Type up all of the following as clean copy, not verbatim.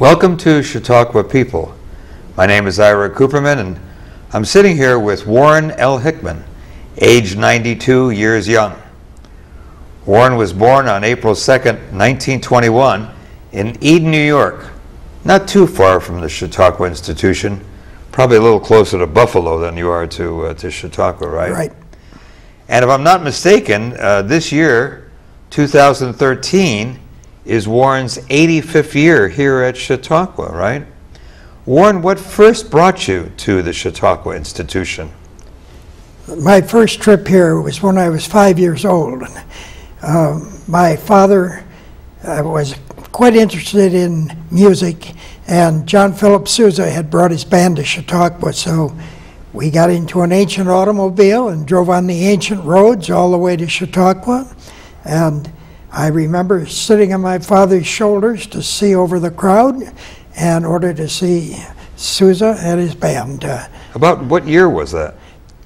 Welcome to Chautauqua People. My name is Ira Cooperman, and I'm sitting here with Warren L. Hickman, age 92 years young. Warren was born on April 2nd, 1921 in Eden, New York, not too far from the Chautauqua Institution, probably a little closer to Buffalo than you are to Chautauqua, right? Right. And if I'm not mistaken, this year, 2013, is Warren's 85th year here at Chautauqua, right? Warren, what first brought you to the Chautauqua Institution? My first trip here was when I was 5 years old. My father was quite interested in music, and John Philip Sousa had brought his band to Chautauqua, so we got into an ancient automobile and drove on the ancient roads all the way to Chautauqua. And I remember sitting on my father's shoulders to see over the crowd in order to see Sousa and his band. About what year was that?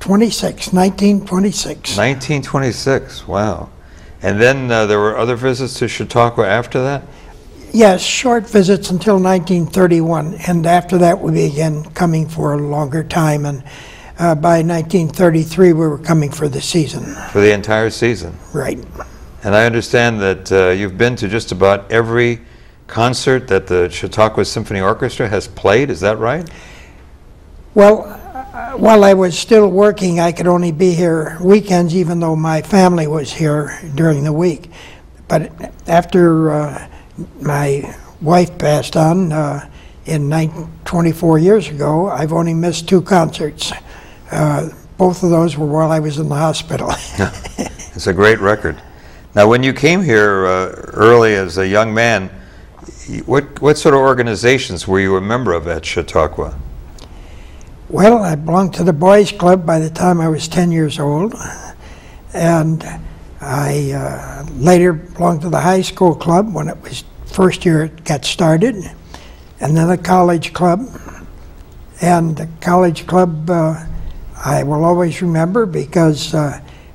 1926. 1926, wow. And then there were other visits to Chautauqua after that? Yes, short visits until 1931, and after that we began coming for a longer time, and by 1933 we were coming for the season. For the entire season? Right. And I understand that you've been to just about every concert that the Chautauqua Symphony Orchestra has played, is that right? Well, while I was still working, I could only be here weekends, even though my family was here during the week. But after my wife passed on 24 years ago, I've only missed 2 concerts. Both of those were while I was in the hospital. It's a great record. Now, when you came here early as a young man, what sort of organizations were you a member of at Chautauqua? Well, I belonged to the Boys Club by the time I was 10 years old, and I later belonged to the high school club when it was first year it got started, and then the college club. And the college club I will always remember because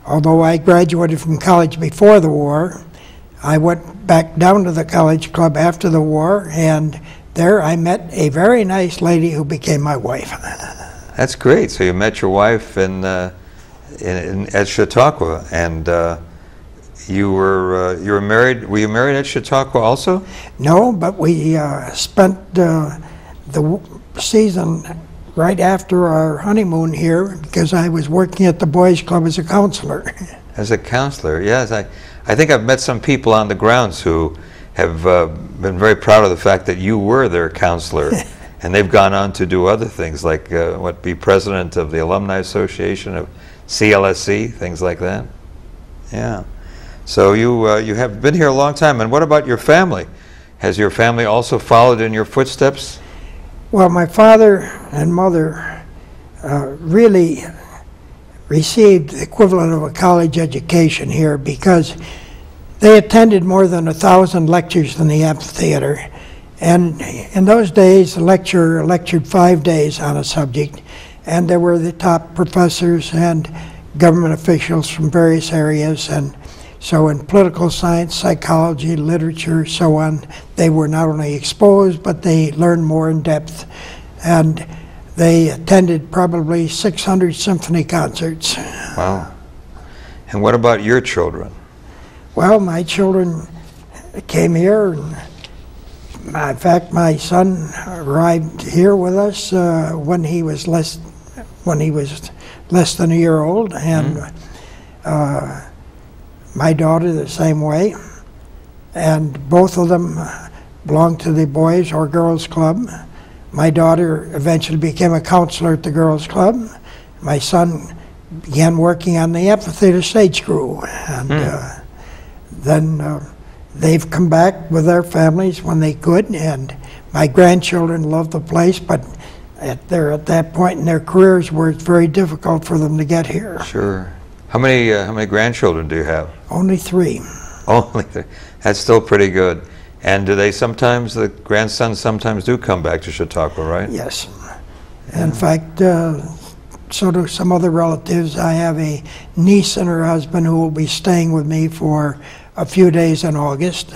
although I graduated from college before the war, I went back down to the college club after the war, and there I met a very nice lady who became my wife. That's great. So you met your wife at Chautauqua, and you were married. Were you married at Chautauqua also? No, but we spent the season right after our honeymoon here because I was working at the Boys Club as a counselor. As a counselor, yes. I think I've met some people on the grounds who have been very proud of the fact that you were their counselor. And they've gone on to do other things like be president of the Alumni Association of CLSC, things like that. Yeah. So you have been here a long time. And what about your family? Has your family also followed in your footsteps? Well, my father and mother really received the equivalent of a college education here because they attended more than 1,000 lectures in the amphitheater. And in those days, the lecturer lectured 5 days on a subject, and there were the top professors and government officials from various areas. And so in political science, psychology, literature, so on, they were not only exposed, but they learned more in depth. And they attended probably 600 symphony concerts. Wow. And what about your children? Well, my children came here. In fact, my son arrived here with us when he was less than a year old, and my daughter the same way. And both of them belonged to the Boys or Girls Club. My daughter eventually became a counselor at the Girls Club. My son began working on the amphitheater stage crew, and then they've come back with their families when they could, and my grandchildren love the place, but at that point in their careers where it's very difficult for them to get here. Sure. How many grandchildren do you have? Only 3. Only 3. That's still pretty good. And do they sometimes, the grandsons sometimes do come back to Chautauqua, right? Yes. Yeah. In fact, so do some other relatives. I have a niece and her husband who will be staying with me for a few days in August.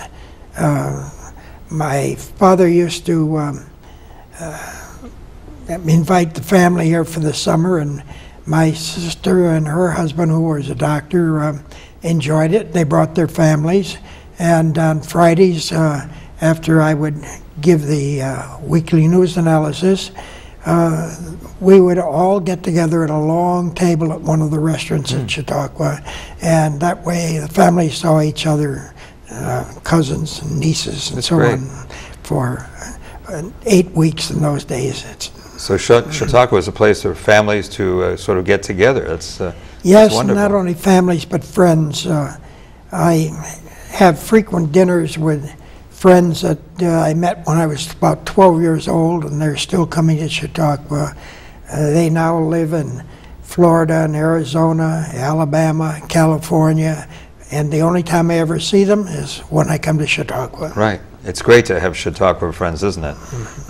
my father used to invite the family here for the summer, and my sister and her husband, who was a doctor, enjoyed it. They brought their families, and on Fridays, after I would give the weekly news analysis, we would all get together at a long table at one of the restaurants in Chautauqua, and that way the family saw each other, cousins and nieces and so on, for 8 weeks in those days. So Chautauqua is a place for families to sort of get together. That's yes, that's not only families but friends. I have frequent dinners with friends that I met when I was about 12 years old, and they're still coming to Chautauqua. They now live in Florida and Arizona, Alabama, California, and the only time I ever see them is when I come to Chautauqua. Right. It's great to have Chautauqua friends, isn't it?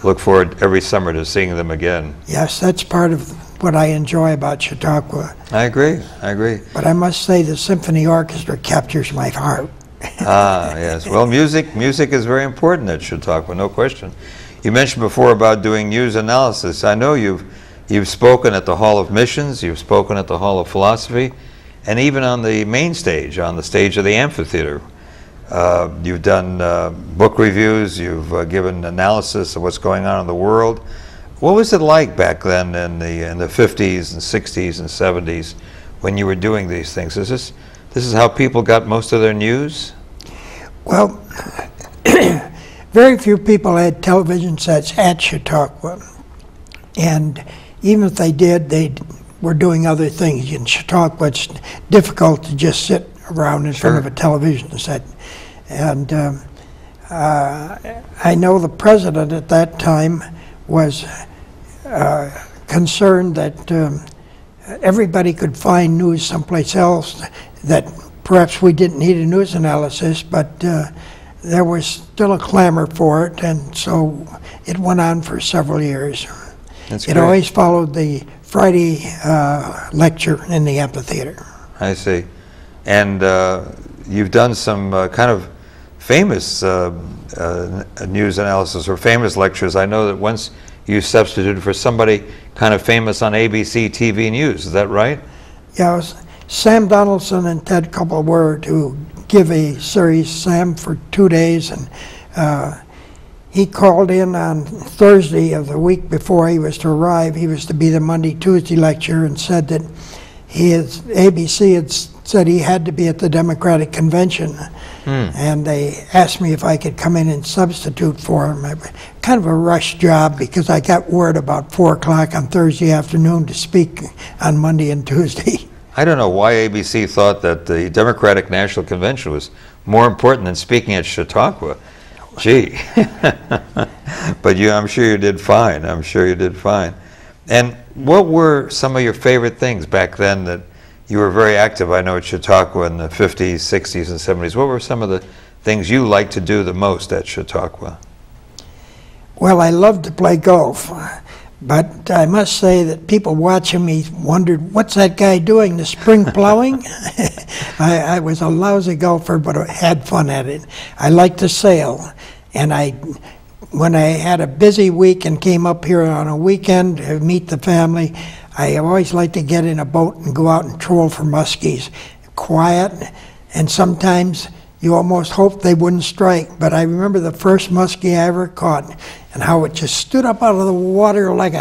Look forward every summer to seeing them again. Yes, that's part of what I enjoy about Chautauqua. I agree. I agree. But I must say the symphony orchestra captures my heart. Yes. Well, music is very important at Chautauqua, no question. You mentioned before about doing news analysis. I know you've spoken at the Hall of Missions, you've spoken at the Hall of Philosophy, and even on the main stage, on the stage of the amphitheater. You've done book reviews, you've given analysis of what's going on in the world. What was it like back then in the 50s and 60s and 70s when you were doing these things? This is how people got most of their news? Well, very few people had television sets at Chautauqua. And even if they did, they were doing other things. In Chautauqua, it's difficult to just sit around in front of a television set. And I know the president at that time was concerned that everybody could find news someplace else, that perhaps we didn't need a news analysis, but there was still a clamor for it, and so it went on for several years. It always followed the Friday lecture in the amphitheater. I see. And you've done some kind of famous news analysis or famous lectures. I know that once you substituted for somebody kind of famous on ABC TV News. Is that right? Yeah, it was Sam Donaldson and Ted Couple were to give a series, Sam, for 2 days, and he called in on Thursday of the week before he was to arrive. He was to be the Monday, Tuesday lecture, and said that ABC had said he had to be at the Democratic Convention, and they asked me if I could come in and substitute for him. Kind of a rush job because I got word about 4 o'clock on Thursday afternoon to speak on Monday and Tuesday. I don't know why ABC thought that the Democratic National Convention was more important than speaking at Chautauqua. Gee. But I'm sure you did fine. I'm sure you did fine. And what were some of your favorite things back then that you were very active, I know, at Chautauqua in the 50s, 60s, and 70s. What were some of the things you liked to do the most at Chautauqua? Well, I loved to play golf, but I must say that people watching me wondered, what's that guy doing, the spring plowing? I was a lousy golfer, but I had fun at it. I liked to sail, and when I had a busy week and came up here on a weekend to meet the family, I always liked to get in a boat and go out and troll for muskies. Quiet, and sometimes you almost hoped they wouldn't strike. But I remember the first muskie I ever caught and how it just stood up out of the water like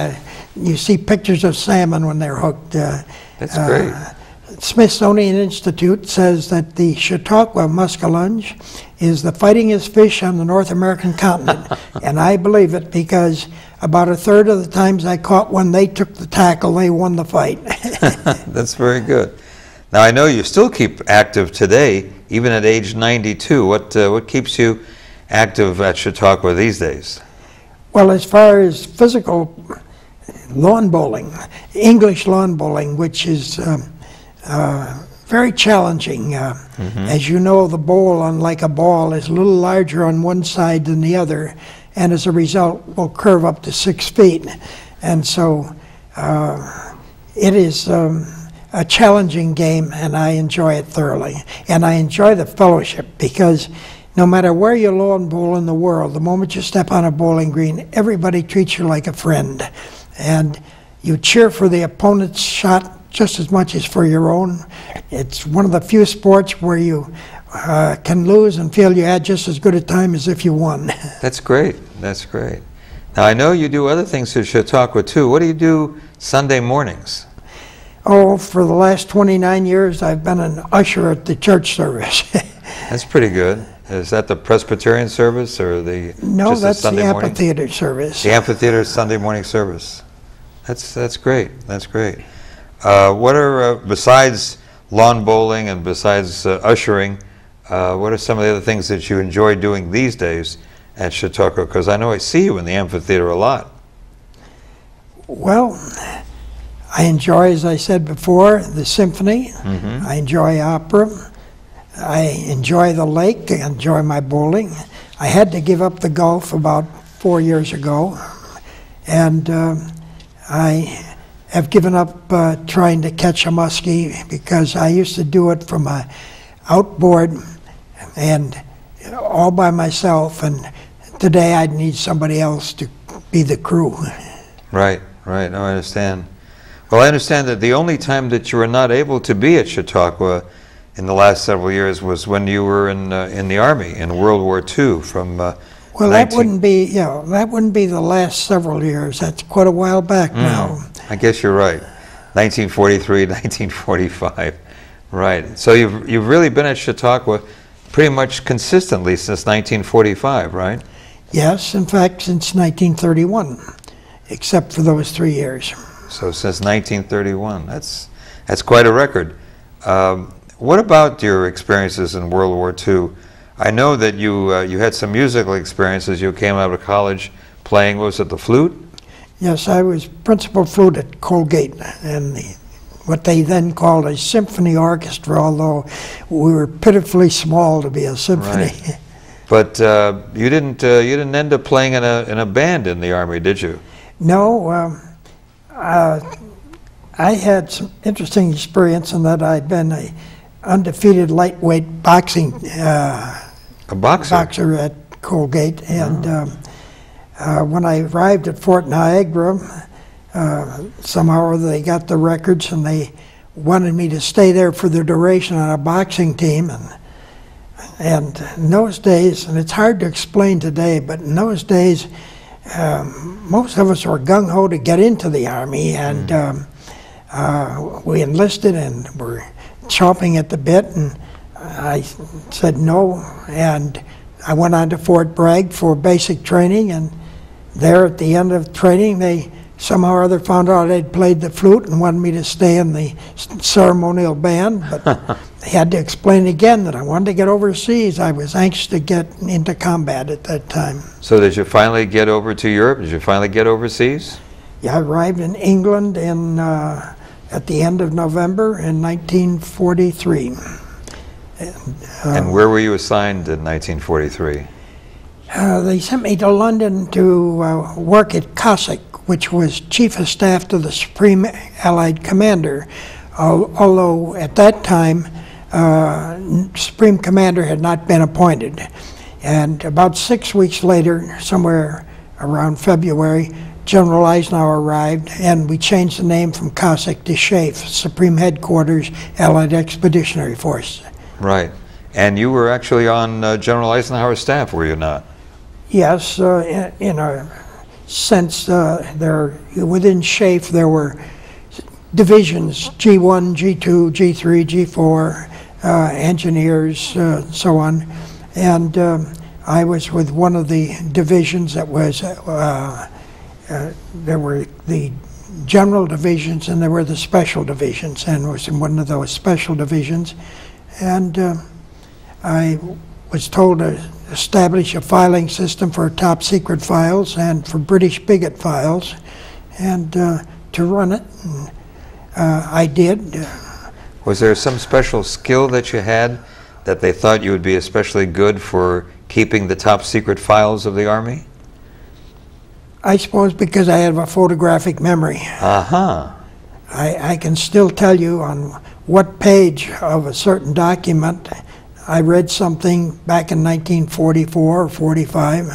you see pictures of salmon when they're hooked. That's great. Smithsonian Institute says that the Chautauqua muskellunge is the fightingest fish on the North American continent. And I believe it because about a third of the times I caught one, they took the tackle, they won the fight. That's very good. Now I know you still keep active today, even at age 92. What keeps you active at Chautauqua these days? Well, as far as physical lawn bowling, English lawn bowling, which is very challenging. As you know, the bowl, unlike a ball, is a little larger on one side than the other, and as a result will curve up to 6 feet. And so it is a challenging game, and I enjoy it thoroughly. And I enjoy the fellowship because no matter where you lone bowl in the world, the moment you step on a bowling green, everybody treats you like a friend. And you cheer for the opponent's shot just as much as for your own. It's one of the few sports where you can lose and feel you had just as good a time as if you won. That's great. That's great. Now, I know you do other things at Chautauqua, too. What do you do Sunday mornings? Oh, for the last 29 years, I've been an usher at the church service. That's pretty good. Is that the Presbyterian service or the No, just that's the Sunday morning? amphitheater service. The amphitheater Sunday morning service. That's great. That's great. What are besides lawn bowling and besides ushering? What are some of the other things that you enjoy doing these days at Chautauqua? Because I know I see you in the amphitheater a lot. Well, I enjoy, as I said before, the symphony. Mm-hmm. I enjoy opera. I enjoy the lake. I enjoy my bowling. I had to give up the golf about 4 years ago, and I have given up trying to catch a muskie because I used to do it from a outboard and all by myself, and today I'd need somebody else to be the crew. Right, right. No, I understand. Well, I understand that the only time that you were not able to be at Chautauqua in the last several years was when you were in the Army in World War II from well, that wouldn't be, that wouldn't be the last several years. That's quite a while back now. I guess you're right. 1943, 1945. Right. So you've really been at Chautauqua pretty much consistently since 1945, right? Yes, in fact, since 1931, except for those 3 years. So since 1931, that's quite a record. What about your experiences in World War II? I know that you had some musical experiences. You came out of college playing, what was it, the flute? Yes, I was principal flute at Colgate, and what they then called a symphony orchestra, although we were pitifully small to be a symphony. Right. But you didn't end up playing in a band in the Army, did you? No. I had some interesting experience in that I'd been a undefeated lightweight boxing A boxer at Colgate, and when I arrived at Fort Niagara, somehow they got the records and they wanted me to stay there for the duration on a boxing team, and in those days, and it's hard to explain today, but in those days most of us were gung-ho to get into the Army, and we enlisted and were chomping at the bit, and I said no, and I went on to Fort Bragg for basic training, and there at the end of training they somehow or other found out I'd played the flute and wanted me to stay in the ceremonial band, but they had to explain again that I wanted to get overseas. I was anxious to get into combat at that time. So did you finally get over to Europe? Did you finally get overseas? Yeah, I arrived in England at the end of November in 1943. And where were you assigned in 1943? They sent me to London to work at Cossack, which was Chief of Staff to the Supreme Allied Commander, although at that time Supreme Commander had not been appointed. And about 6 weeks later, somewhere around February, General Eisenhower arrived, and we changed the name from Cossack to SHAEF, Supreme Headquarters, Allied Expeditionary Force. Right. And you were actually on General Eisenhower's staff, were you not? Yes, in a sense, within SHAEF there were divisions, G1, G2, G3, G4, engineers, so on. And I was with one of the divisions that was, there were the general divisions and there were the special divisions, and was in one of those special divisions. And I was told to establish a filing system for top secret files and for British bigot files, and to run it. And, I did. Was there some special skill that you had that they thought you would be especially good for keeping the top secret files of the Army? I suppose because I have a photographic memory. Uh-huh. I can still tell you on what page of a certain document I read something back in 1944 or 45.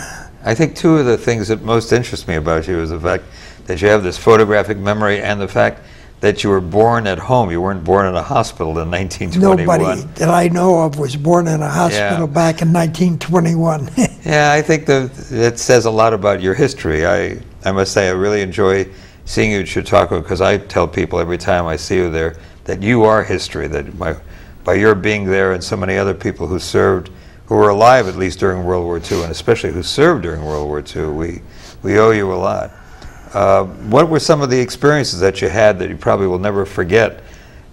I think two of the things that most interest me about you is the fact that you have this photographic memory and the fact that you were born at home. You weren't born in a hospital in 1921. Nobody that I know of was born in a hospital back in 1921. Yeah, I think that says a lot about your history. I must say I really enjoy seeing you at Chautauqua, because I tell people every time I see you there that you are history, that by your being there and so many other people who served, who were alive at least during World War II, and especially who served during World War II, we owe you a lot. What were some of the experiences that you had that you probably will never forget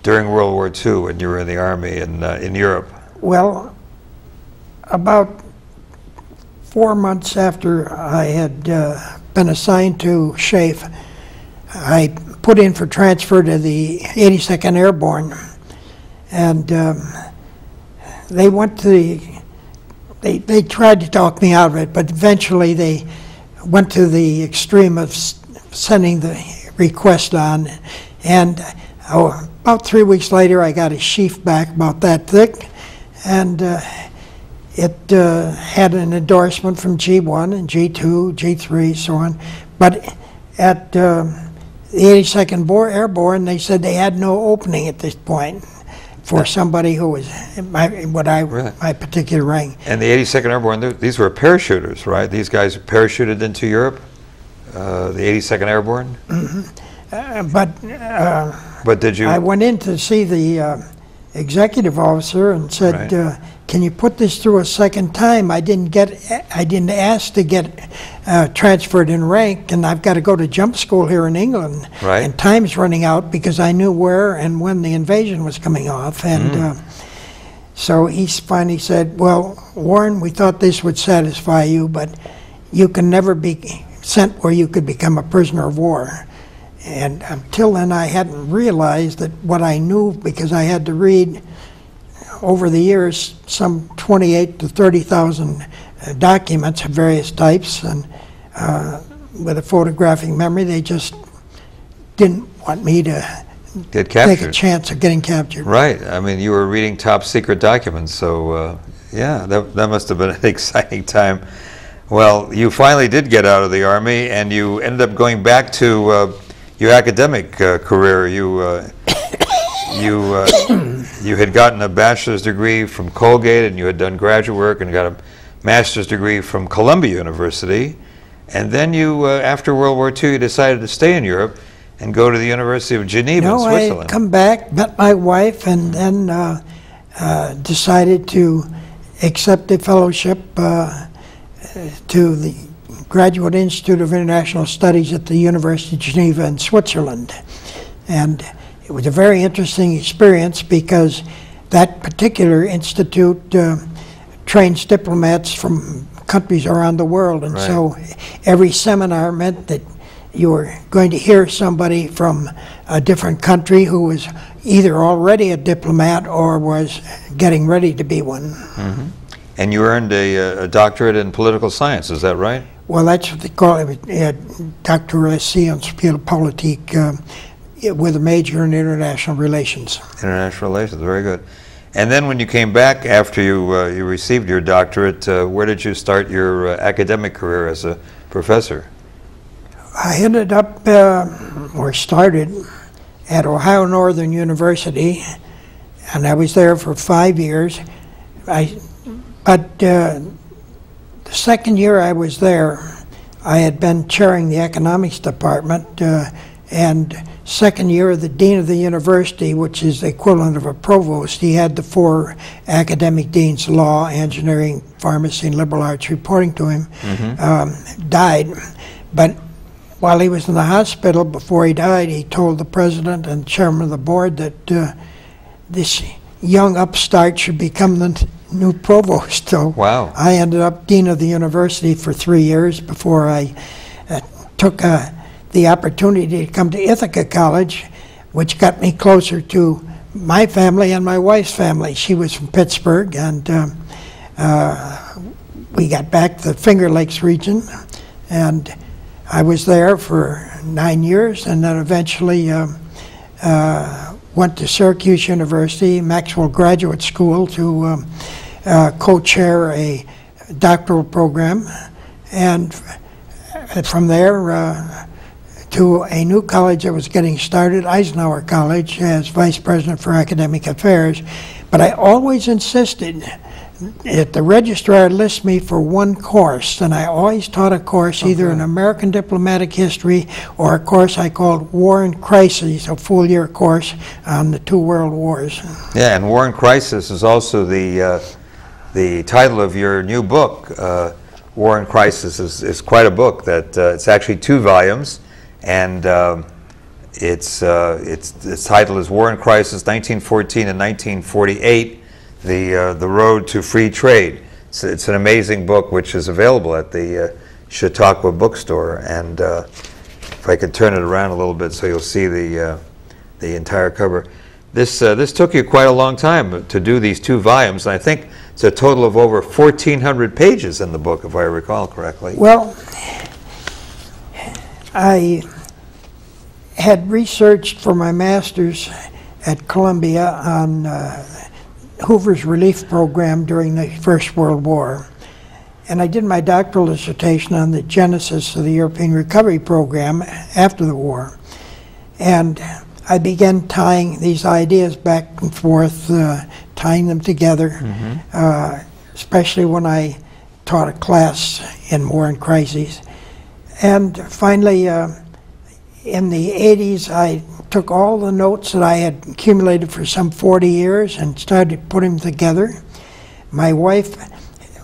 during World War II when you were in the Army in Europe? Well, about 4 months after I had been assigned to SHAFE, I put in for transfer to the 82nd Airborne, and they went to they tried to talk me out of it, but eventually they went to the extreme of sending the request on, and about 3 weeks later I got a sheaf back about that thick, and it had an endorsement from G1 and G2, G3, so on. But at the 82nd Airborne, they said they had no opening at this point for somebody who was my particular rank. And the 82nd Airborne, these were parachuters, right? These guys parachuted into Europe, the 82nd Airborne? Mm-hmm. But did you? I went in to see the executive officer and said, right. Can you put this through a second time? I didn't ask to get transferred in rank, and I've got to go to jump school here in England. Right. And time's running out because I knew where and when the invasion was coming off. And so he finally said, well, Warren, we thought this would satisfy you, but you can never be sent where you could become a prisoner of war. And until then, I hadn't realized that what I knew, because I had to read over the years some 28 to 30,000 documents of various types, and with a photographic memory, they just didn't want me to get captured. Take a chance of getting captured. Right. I mean, you were reading top secret documents, so yeah, that must have been an exciting time. Well, you finally did get out of the Army, and you ended up going back to your academic career. You had gotten a bachelor's degree from Colgate, and you had done graduate work and got a master's degree from Columbia University. And then you, after World War II, you decided to stay in Europe and go to the University of Geneva in Switzerland. No, I come back, met my wife, and then decided to accept a fellowship to the Graduate Institute of International Studies at the University of Geneva in Switzerland. And it was a very interesting experience because that particular institute trains diplomats from countries around the world. And so every seminar meant that you were going to hear somebody from a different country who was either already a diplomat or was getting ready to be one. Mm-hmm. And you earned a doctorate in political science, is that right? Well, that's what they call it, Doctor Sciences Politique, with a major in international relations. International relations, very good. And then when you came back after you received your doctorate, where did you start your academic career as a professor? I ended up, or started, at Ohio Northern University, and I was there for 5 years. But the second year I was there, I had been chairing the economics department, and second year the dean of the university, which is the equivalent of a provost, he had the 4 academic deans, law, engineering, pharmacy, and liberal arts, reporting to him, died. But while he was in the hospital, before he died, he told the president and chairman of the board that this young upstart should become the new provost. So wow. I ended up dean of the university for 3 years before I took the opportunity to come to Ithaca College, which got me closer to my family and my wife's family. She was from Pittsburgh, and we got back to the Finger Lakes region, and I was there for 9 years, and then eventually went to Syracuse University, Maxwell Graduate School, to co-chair a doctoral program, and from there to a new college that was getting started, Eisenhower College, as vice president for academic affairs. But I always insisted that the registrar lists me for one course, and I always taught a course, either in American diplomatic history or a course I called War and Crises, a full-year course on the 2 world wars. Yeah, and War and Crisis is also the title of your new book. War and Crisis is quite a book. That it's actually 2 volumes, and its title is War and Crisis, 1914 and 1948. The Road to Free Trade. It's an amazing book, which is available at the Chautauqua bookstore. And if I could turn it around a little bit so you'll see the entire cover. This took you quite a long time to do these 2 volumes, and I think it's a total of over 1,400 pages in the book, if I recall correctly. Well, I had researched for my master's at Columbia on Hoover's relief program during the First World War. And I did my doctoral dissertation on the genesis of the European Recovery Program after the war. And I began tying these ideas back and forth, tying them together, especially when I taught a class in War and Crises. And finally, in the 80s, I took all the notes that I had accumulated for some 40 years and started putting them together. My wife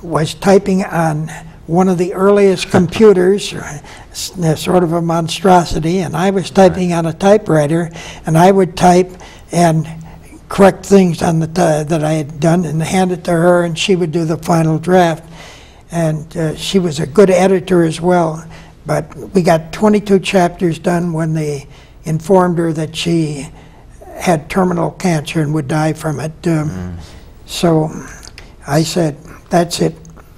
was typing on one of the earliest computers, sort of a monstrosity, and I was typing on a typewriter, and I would type and correct things on the that I had done and hand it to her, and she would do the final draft. And she was a good editor as well. But we got 22 chapters done when they informed her that she had terminal cancer and would die from it. So I said, that's it.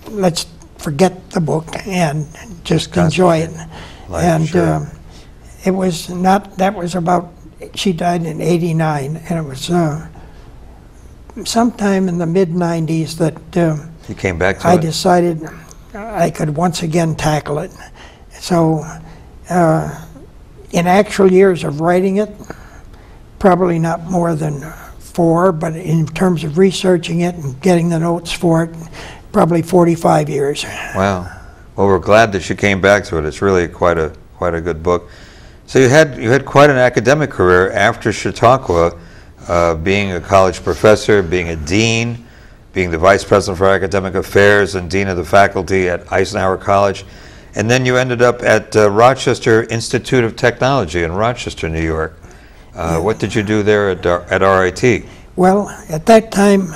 Let's forget the book and just enjoy it. And it was not, that was about, she died in '89, and it was sometime in the mid-'90s that you came back to I it? decided I could once again tackle it. So in actual years of writing it, probably not more than 4, but in terms of researching it and getting the notes for it, probably 45 years. Wow. Well, we're glad that you came back to it. It's really quite a good book. So you had quite an academic career after Chautauqua, being a college professor, being a dean, being the vice president for academic affairs and dean of the faculty at Eisenhower College. And then you ended up at Rochester Institute of Technology in Rochester, New York. What did you do there at RIT? Well, at that time,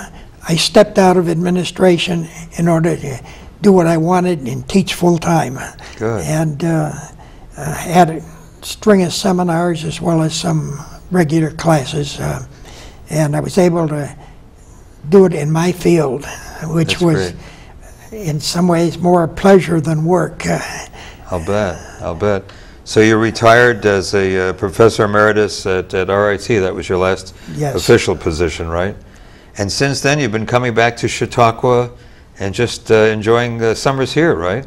I stepped out of administration in order to do what I wanted and teach full-time. Good. And had a string of seminars as well as some regular classes. And I was able to do it in my field, which That's was great. In some ways more a pleasure than work. I'll bet. So you retired as a professor emeritus at RIT. That was your last official position, right? And since then, you've been coming back to Chautauqua and just enjoying the summers here, right?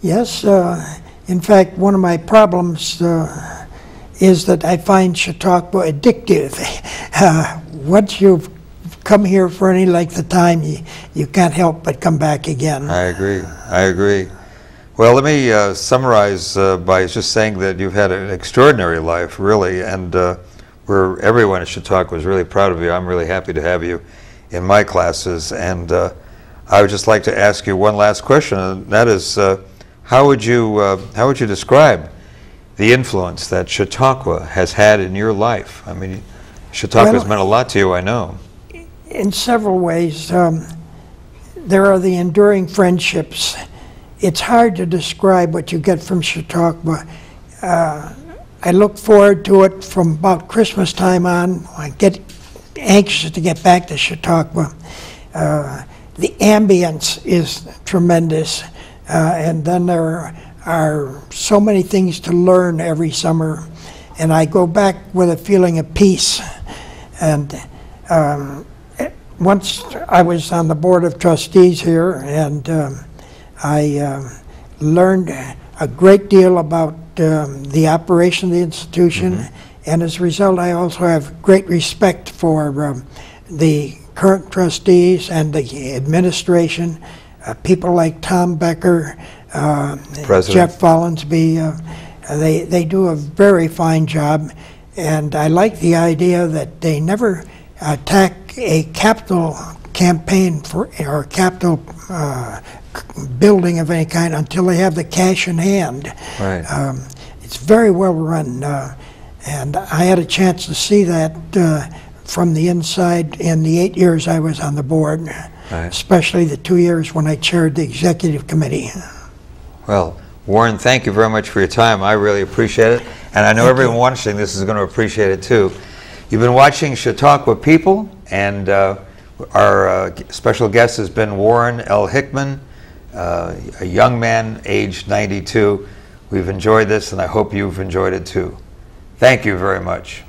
Yes. In fact, one of my problems is that I find Chautauqua addictive. Once you've come here for any length of time, you can't help but come back again. I agree. Well, let me summarize by just saying that you've had an extraordinary life, really, and everyone at Chautauqua is really proud of you. I'm really happy to have you in my classes, and I would just like to ask you one last question, and that is, how would you describe the influence that Chautauqua has had in your life? I mean, Chautauqua has meant a lot to you, I know. In several ways. There are the enduring friendships. It's hard to describe what you get from Chautauqua. I look forward to it from about Christmas time on. I get anxious to get back to Chautauqua. The ambience is tremendous, and then there are so many things to learn every summer, and I go back with a feeling of peace. And once I was on the board of trustees here, and I learned a great deal about the operation of the institution, and as a result, I also have great respect for the current trustees and the administration, people like Tom Becker, Jeff Follansby. They do a very fine job, and I like the idea that they never attack a capital campaign for or capital building of any kind until they have the cash in hand. Right. It's very well run, and I had a chance to see that from the inside in the 8 years I was on the board, Right. especially the 2 years when I chaired the executive committee. Well, Warren, thank you very much for your time. I really appreciate it, and I know everyone watching this is going to appreciate it too. You've been watching Chautauqua People, and our special guest has been Warren L. Hickman, a young man, aged 92. We've enjoyed this, and I hope you've enjoyed it too. Thank you very much.